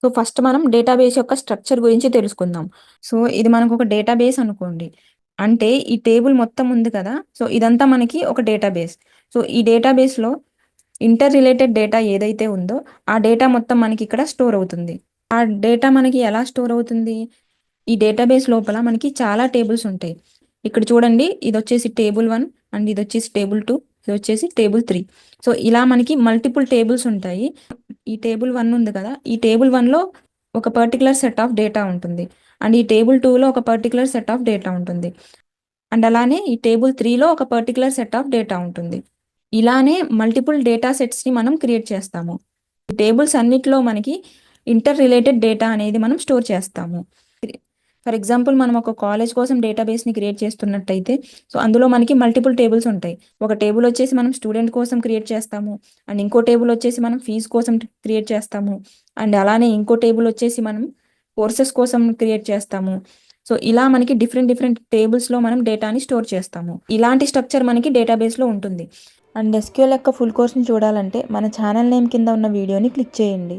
So first మనం database యొక్క structure గురించి తెలుసుకుందాం. సో ఇది మనకు ఒక డేటాబేస్ అనుకోండి. అంటే ఈ టేబుల్ మొత్తం ఉంది కదా! సో ఇదంతా మనకి ఒక డేటాబేస్. సో ఈ డేటాబేస్‌లో ఇంటర్ రిలేటెడ్ డేటా ఏదైతే ఉందో ఆ డేటా మొత్తం మనకి ఇక్కడ స్టోర్ అవుతుంది. ఆ డేటా మనకి ఎలా స్టోర్ అవుతుంది? ఈ డేటాబేస్ లోపల మనకి చాలా టేబుల్స్ ఉంటాయి. ఇక్కడ చూడండి, ఇదొచ్చేసి టేబుల్ 1 అండ్ ఇదొచ్చేసి టేబుల్ 2, ఇదొచ్చేసి టేబుల్ 3. సో ఇలా మనకి మల్టిపుల్ టేబుల్స్ ఉంటాయి. ఈ టేబుల్ 1 ఉంది కదా! ఈ టేబుల్ 1లో ఒక పర్టిక్యులర్ సెట్ ఆఫ్ డేటా ఉంటుంది. అండ్ ఈ టేబుల్ 2లో ఒక పర్టిక్యులర్ సెట్ ఆఫ్ డేటా ఉంటుంది. అండ్ అలానే ఈ టేబుల్ 3లో ఒక పర్టిక్యులర్ సెట్ ఆఫ్ డేటా ఉంటుంది. ఇలానే మల్టిపుల్ డేటా సెట్స్‌ని మనం క్రియేట్ చేస్తాము. ఈ టేబుల్స్ అన్నిటిలో మనకి ఇంటర్ రిలేటెడ్ డేటా అనేది మనం స్టోర్ చేస్తాము. ఫర్ ఎగ్జాంపుల్ మనం ఒక కాలేజ్ కోసం డేటాబేస్‌ని క్రియేట్ చేస్తున్నట్టయితే, సో అందులో మనకి మల్టిపుల్ టేబుల్స్ ఉంటాయి. ఒక టేబుల్ వచ్చేసి మనం స్టూడెంట్ కోసం క్రియేట్ చేస్తాము. అండ్ ఇంకో టేబుల్ వచ్చేసి మనం ఫీజ్ కోసం క్రియేట్ చేస్తాము. అండ్ అలానే ఇంకో టేబుల్ వచ్చేసి మనం కోర్సెస్ కోసం క్రియేట్ చేస్తాము. సో ఇలా మనకి డిఫరెంట్ డిఫరెంట్ టేబుల్స్‌లో మనం డేటాని స్టోర్ చేస్తాము. ఇలాంటి స్ట్రక్చర్ మనకి డేటాబేస్‌లో ఉంటుంది. అండ్ ఎస్‌క్యూఎల్ యొక్క ఫుల్ కోర్స్‌ని చూడాలంటే మన ఛానల్ నేమ్ కింద ఉన్న వీడియోని క్లిక్ చేయండి.